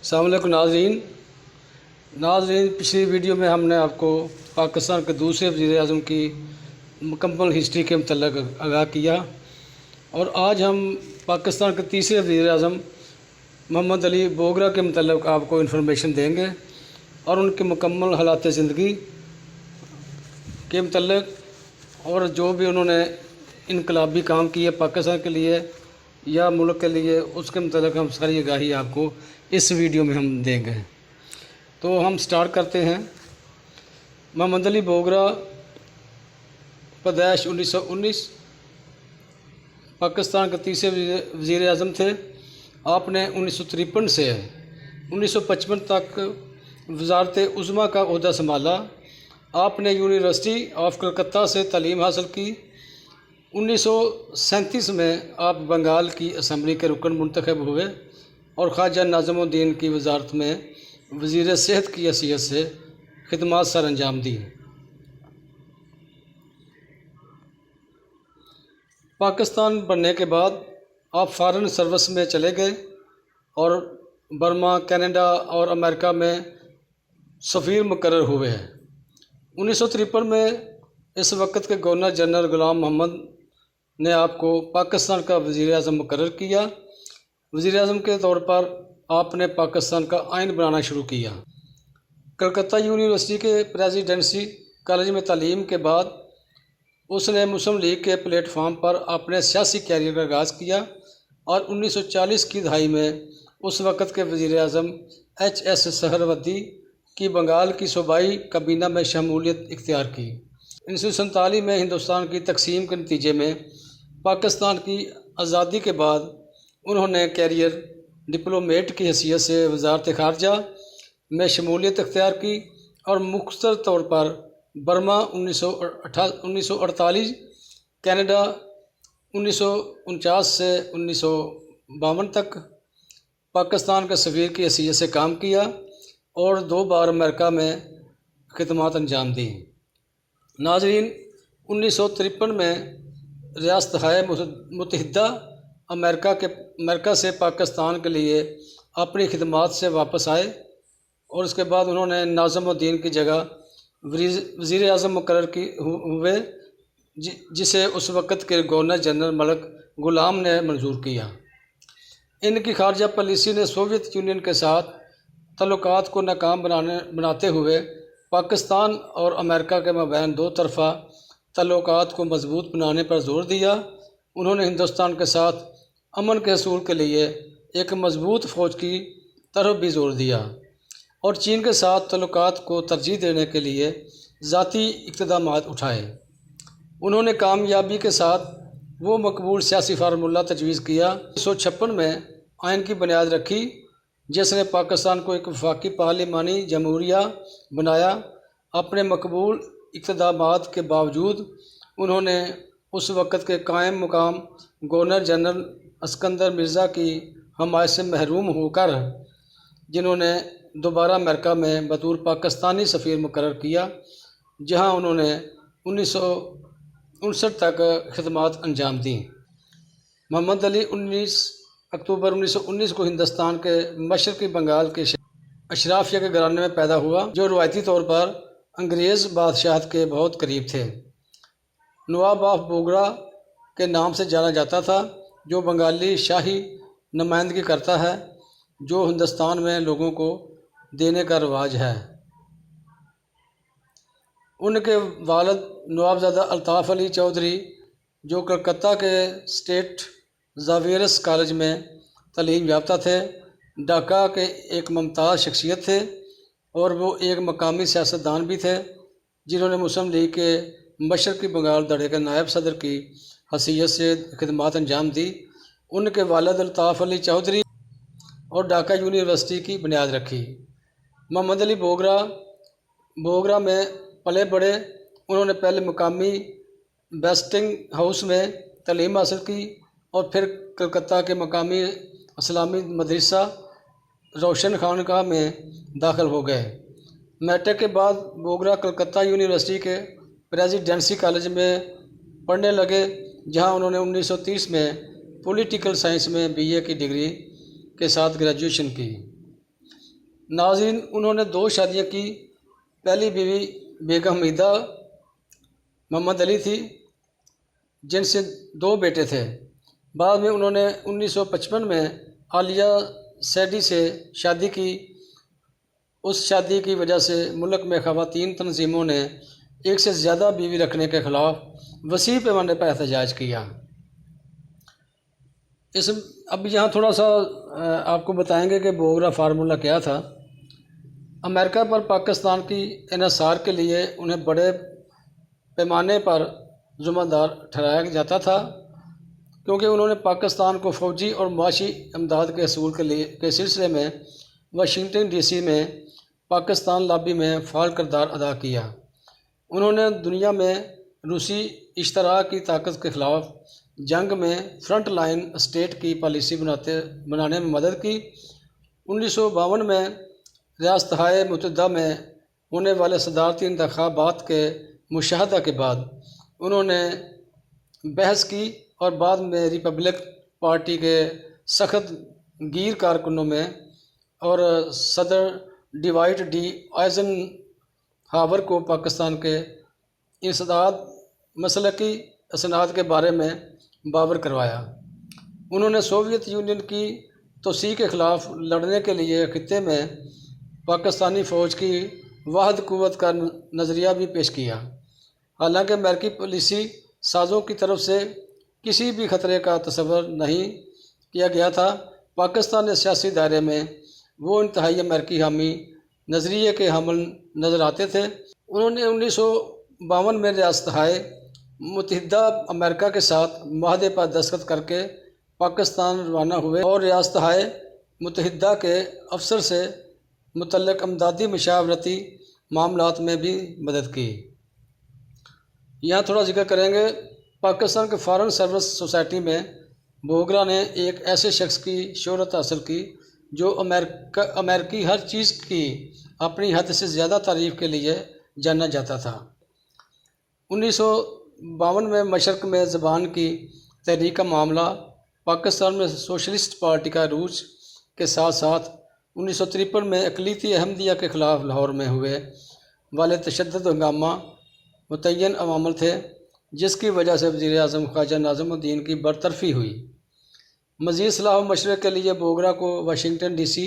अस्सलाम वालेकुम नाज़रीन, पिछली वीडियो में हमने आपको पाकिस्तान के दूसरे वज़ीर आज़म की मुकम्मल हिस्ट्री के मतलब आगाह किया और आज हम पाकिस्तान के तीसरे वज़ीर आज़म मोहम्मद अली बोगरा के मतलब आपको इन्फॉर्मेशन देंगे और उनके मुकम्मल हालात ज़िंदगी के मतलब और जो भी उन्होंने इनकलाबी काम किए पाकिस्तान के लिए या मुल्क के लिए, उसके मतलब हम सारी आगाही आपको इस वीडियो में हम देंगे। तो हम स्टार्ट करते हैं। मोहम्मद अली बोगरा पैदाइश 1919, पाकिस्तान के तीसरे वज़ीर आज़म थे। आपने 1953 से 1955 तक वज़ारत उज़्मा का ओहदा संभाला। आपने यूनिवर्सिटी ऑफ कलकत्ता से तालीम हासिल की। 1937 में आप बंगाल की असम्बली के रुकन मुंतखब हुए और ख्वाजा नाज़मुद्दीन की वज़ारत में वज़ीर सेहत की हैसियत से खिदमात सर अंजाम दी। पाकिस्तान बनने के बाद आप फ़ॉरेन सर्विस में चले गए और बर्मा, कनाडा और अमेरिका में सफ़ीर मुकर्रर हुए हैं। 1953 में इस वक्त के गवर्नर जनरल ग़ुलाम मोहम्मद ने आपको पाकिस्तान का वज़ीर आज़म मुकर्रर किया। वज़ीर आज़म के तौर पर आपने पाकिस्तान का आइन बनाना शुरू किया। कलकत्ता यूनिवर्सिटी के प्रेसिडेंसी कॉलेज में तालीम के बाद उसने मुस्लिम लीग के प्लेटफार्म पर अपने सियासी कैरियर का आगाज़ किया और 1940 की दहाई में उस वक़्त के वज़ीर आज़म HS सहरवर्दी की बंगाल की सूबाई काबीना में शमूलियत इख्तियार की। 1947 में हिंदुस्तान की तकसीम के नतीजे में पाकिस्तान की आज़ादी के बाद उन्होंने कैरियर डिप्लोमेट की हैसियत से वज़ारत ख़ारजा में शमूलियत इख्तियार की और मुख्तसर तौर पर बर्मा 1948, कनाडा 1949 से 1952 तक पाकिस्तान के सफ़ीर की हैसियत से काम किया और 2 बार अमेरिका में खिदमात अंजाम दी। नाज़रीन, 1953 में रियासत-ए मुत्तहिदा अमेरिका से पाकिस्तान के लिए अपनी खिदमात से वापस आए और उसके बाद उन्होंने नाज़मुद्दीन की जगह वज़ीर आज़म मुकर्रर हुए, जिसे उस वक़्त के गवर्नर जनरल मलिक ग़ुलाम ने मंजूर किया। इनकी खारजा पॉलिसी ने सोवियत यूनियन के साथ तल्लुकात को नाकाम बनाते हुए पाकिस्तान और अमेरिका के मबैन 2 तरफ़ा तल्लुकात को मजबूत बनाने पर जोर दिया। उन्होंने हिंदुस्तान के साथ अमन के हसूल के लिए एक मजबूत फ़ौज की तरफ भी जोर दिया और चीन के साथ तल्लुकात को तरजीह देने के लिए ज़ाती इक़दामात उठाए। उन्होंने कामयाबी के साथ वो मकबूल सियासी फार्मूला तजवीज़ किया। 1956 में आइन की बुनियाद रखी, जिसने पाकिस्तान को एक वफाकी पार्लिमानी जमहूरिया बनाया। अपने मकबूल इक़दामात के बावजूद उन्होंने उस वक़्त के कायम मुकाम गवर्नर जनरल अस्कंदर मिर्ज़ा की हमायत से महरूम होकर, जिन्होंने दोबारा अमेरिका में बतौर पाकिस्तानी सफ़ीर मुकर्रर किया, जहां उन्होंने 1959 तक खिदमात अंजाम दी। मोहम्मद अली 19 अक्टूबर 1919 को हिंदुस्तान के मशरक़ी बंगाल के अशराफिया के घराने में पैदा हुआ, जो रवायती तौर पर अंग्रेज़ बादशाहत के बहुत करीब थे। नवाब ऑफ बोगरा के नाम से जाना जाता था, जो बंगाली शाही नुमाइंदगी करता है, जो हिंदुस्तान में लोगों को देने का रिवाज है। उनके वालिद नवाबज़ादा अल्ताफ़ अली चौधरी, जो कलकत्ता के स्टेट ज़ावियर्स कॉलेज में तालीम याफ्ता थे, ढाका के एक मुमताज़ शख्सियत थे और वो एक मकामी सियासतदान भी थे, जिन्होंने मुस्लिम लीग के मशरक़ी बंगाल धड़े के नायब सदर की हैसियत से खिदमात अंजाम दी। उनके वालिद अल्ताफ़ अली चौधरी और ढाका यूनिवर्सिटी की बुनियाद रखी। मोहम्मद अली बोगरा में पले बड़े। उन्होंने पहले मुकामी वेस्टिंग हाउस में तालीम हासिल की और फिर कलकत्ता के मकामी इस्लामी मदरसा रोशन खानकाह में दाखिल हो गए। मैट्रिक के बाद बोगरा कलकत्ता यूनिवर्सिटी के प्रेसिडेंसी कॉलेज में पढ़ने लगे, जहां उन्होंने 1930 में पॉलिटिकल साइंस में BA की डिग्री के साथ ग्रेजुएशन की। नाज़रीन, उन्होंने 2 शादियाँ की। पहली बीवी बेगम हमीदा मोहम्मद अली थी, जिनसे 2 बेटे थे। बाद में उन्होंने 1955 में आलिया सैदी से शादी की। उस शादी की वजह से मुल्क में ख़वातीन तंजीमों ने एक से ज़्यादा बीवी रखने के ख़िलाफ़ वसी पैमाने पर एहतजाज किया। अब यहाँ थोड़ा सा आपको बताएंगे कि बोगरा फार्मूला क्या था। अमेरिका पर पाकिस्तान की इन्हिसार के लिए उन्हें बड़े पैमाने पर ज़िम्मेदार ठहराया जाता था, क्योंकि उन्होंने पाकिस्तान को फ़ौजी और माशी इमदाद के असूल के सिलसिले में वाशिंगटन DC में पाकिस्तान लॉबी में फ़ाल किरदार अदा किया। उन्होंने दुनिया में रूसी इश्तराक की ताकत के ख़िलाफ़ जंग में फ्रंट लाइन स्टेट की पॉलिसी बनाने में मदद की। 1952 में रियासत-ए मुत्तहिदा में होने वाले सदारती इंतख़ाबात के मुशाहदा के बाद उन्होंने बहस की और बाद में रिपब्लिक पार्टी के सख्त गीर कारकुनों में और सदर डिवाइड डी आइज़नहावर को पाकिस्तान के इंसदाद मसलकी असनाद के बारे में बावर करवाया। उन्होंने सोवियत यूनियन की तोसी के ख़िलाफ़ लड़ने के लिए खित्ते में पाकिस्तानी फ़ौज की वाहद क़ुव्वत का नज़रिया भी पेश किया। हालांकि अमेरिकी पॉलिसी साज़ों की तरफ से किसी भी ख़तरे का तसव्वुर नहीं किया गया था। पाकिस्तान के सियासी दायरे में वो इंतहाई अमेरिकी हामी नज़रिए के हमल नज़र आते थे। उन्होंने 1952 में रियासत-ए मुत्तहिदा अमेरिका के साथ मुआहदे पर दस्तखत करके पाकिस्तान रवाना हुए और रियासत-ए मुत्तहिदा के अफसर से मुतल्लिक़ अमदादी मशावरती मामलात में भी मदद की। यहाँ थोड़ा जिक्र करेंगे। पाकिस्तान के फ़ॉरेन सर्विस सोसाइटी में बोगरा ने एक ऐसे शख्स की शोहरत हासिल की जो अमेरिकी हर चीज़ की अपनी हद से ज़्यादा तारीफ़ के लिए जाना जाता था। 1952 में मशरक़ में ज़बान की तहरीक का मामला पाकिस्तान में सोशलिस्ट पार्टी का रूज के साथ साथ 1953 में अक़लीती अहमदिया के ख़िलाफ़ लाहौर में हुए वाले तशद्दुद हंगामा मुतय्यन अवामल थे, जिसकी वजह से वज़ीर आज़म ख्वाजा नाज़िमुद्दीन की बरतरफ़ी हुई। मज़ीद सलाह व मशवरे के लिए बोगरा को वाशिंगटन DC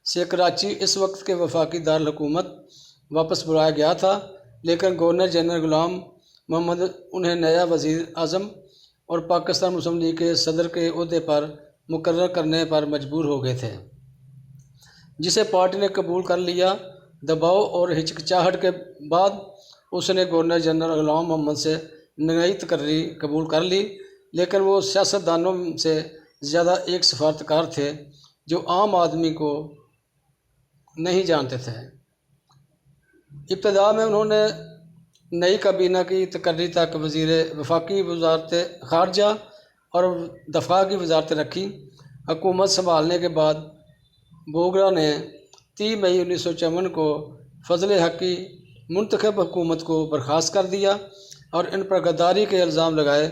से कराची, इस वक्त के वफाकी दारुल हुकूमत, वापस बुलाया गया था, लेकिन गवर्नर जनरल ग़ुलाम मोहम्मद उन्हें नया वज़ीर आज़म और पाकिस्तान मुस्लिम लीग के सदर के ओहदे पर मुकर्रर करने पर मजबूर हो गए थे, जिसे पार्टी ने कबूल कर लिया। दबाव और हिचकिचाहट के बाद उसने गवर्नर जनरल ग़ुलाम मोहम्मद से नई तकर्री कबूल कर ली, लेकिन वो सियासतदानों से ज़्यादा एक सफारतकार थे जो आम आदमी को नहीं जानते थे। इब्तदा में उन्होंने नई काबीना की तकर्री तक वफाकी वज़ारत ख़ारजा और दफ़ा की वज़ारतें रखी। हुकूमत संभालने के बाद बोगरा ने 30 मई 1954 को फजल हक की मुंतखब हुकूमत को बर्खास्त कर दिया और इन पर गद्दारी के इल्ज़ाम लगाए।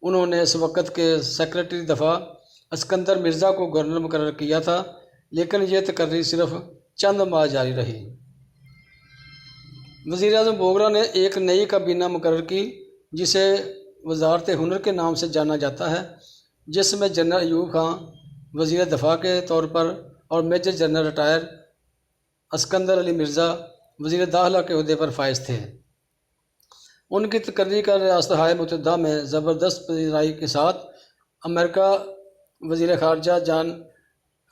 उन्होंने इस वक्त के सेक्रेटरी दफ़ा अस्कंदर मिर्ज़ा को गवर्नर मुकर्रर किया था, लेकिन यह तकर्री सिर्फ चंद माह जारी रही। वज़ीर आज़म बोगरा ने एक नई काबीना मुकर्रर की, जिसे वज़ारत हुनर के नाम से जाना जाता है, जिसमें जनरल अयूब खां वज़ीर दफ़ा के तौर पर और major general retire Iskandar Ali Mirza वज़ीर दाखिला के ओहदे पर फाइज थे। उनकी तकर्री का रियासत-ए मुत्तहिदा में ज़बरदस्त पजीराई के साथ अमेरिका वज़ीर ख़ारजा जॉन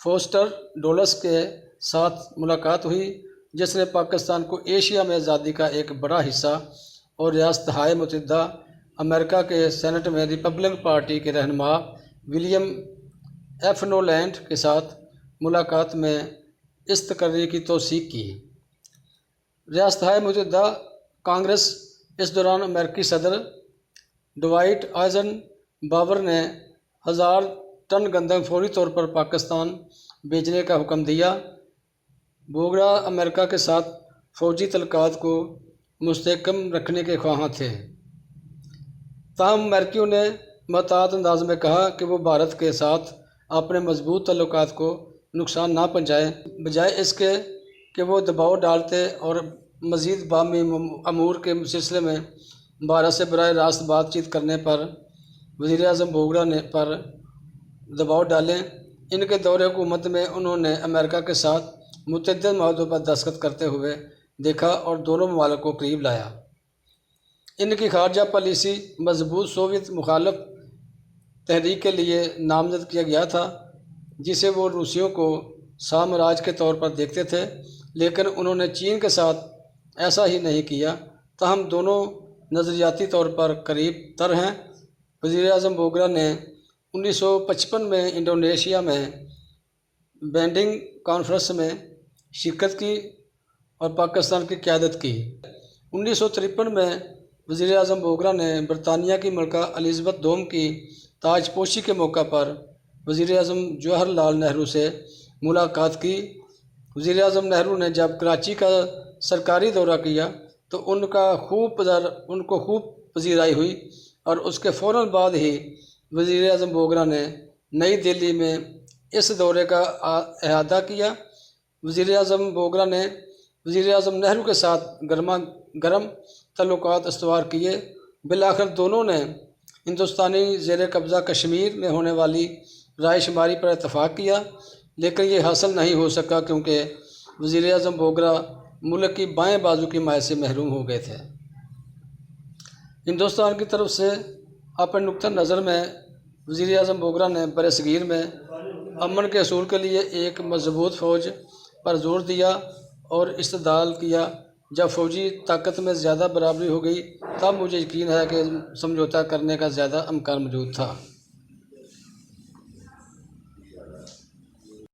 फोस्टर डुलस के साथ मुलाकात हुई, जिसने पाकिस्तान को एशिया में आज़ादी का एक बड़ा हिस्सा और रियासत-ए मुत्तहिदा अमेरिका के सेनेट में रिपब्लिकन पार्टी के रहनुमा विलियम एफ नोलैंड के साथ मुलाकात में इस तकर्री की तौसीक़ की। रियासत-ए मुत्तहिदा कांग्रेस इस दौरान अमेरिकी सदर डिवाइड आइज़नहावर ने 1000 टन गंदम फौरी तौर पर पाकिस्तान भेजने का हुक्म दिया। बोगरा अमेरिका के साथ फ़ौजी तल्लुकात को मुस्तहकम रखने के ख्वाहां थे, ताहम अमेरिकियों ने महतात अंदाज में कहा कि वो भारत के साथ अपने मजबूत तल्लुकात को नुकसान ना पहुँचाए, बजाय इसके کہ وہ دباؤ ڈالتے اور مزید باہمی امور کے سلسلے میں بھارت سے براہ راست بات چیت کرنے پر وزیر اعظم بوگرا نے پر دباؤ ڈالیں۔ ان کے دور حکومت میں انہوں نے امریکہ کے ساتھ متعدد معاہدوں پر دستخط کرتے ہوئے دیکھا اور دونوں ممالک کو قریب لایا۔ ان کی خارجہ پالیسی مضبوط سوویت مخالف تحریک کے لیے نامزد کیا گیا تھا، جسے وہ روسیوں کو سامراج کے طور پر دیکھتے تھے، لیکن انہوں نے چین کے ساتھ ایسا ہی نہیں کیا۔ تاہم دونوں نظریاتی طور پر قریب تر ہیں۔ وزیر اعظم بوگرا نے 1955 میں انڈونیشیا میں بینڈنگ کانفرنس میں شرکت کی اور پاکستان کی قیادت کی۔ 1953 میں وزیر اعظم بوگرا نے برطانیہ کی ملکہ الزبتھ دوم کی تاج پوشی کے موقع پر وزیر اعظم جواہر لال نہرو سے ملاقات کی۔ وزیر اعظم نہرو نے جب کراچی کا سرکاری دورہ کیا تو ان کو خوب پذیرائی ہوئی اور اس کے فوراً بعد ہی وزیر اعظم بوگرا نے نئی دہلی میں اس دورے کا احاطہ کیا۔ وزیر اعظم بوگرا نے وزیر اعظم نہرو کے ساتھ گرم تعلقات استوار کیے۔ بالآخر دونوں نے ہندوستانی زیر قبضہ کشمیر میں ہونے والی رائے شماری پر اتفاق کیا، لیکن یہ حاصل نہیں ہو سکا کیونکہ وزیر اعظم بوگرا ملک کی بائیں بازو کی حمایت سے محروم ہو گئے تھے۔ ہندوستان کی طرف سے اپنے نقطہ نظر میں وزیر اعظم بوگرا نے برصغیر میں امن کے حصول کے لیے ایک مضبوط فوج پر زور دیا اور استدلال کیا۔ جب فوجی طاقت میں زیادہ برابری ہو گئی تب مجھے یقین ہے کہ سمجھوتہ کرنے کا زیادہ امکان موجود تھا۔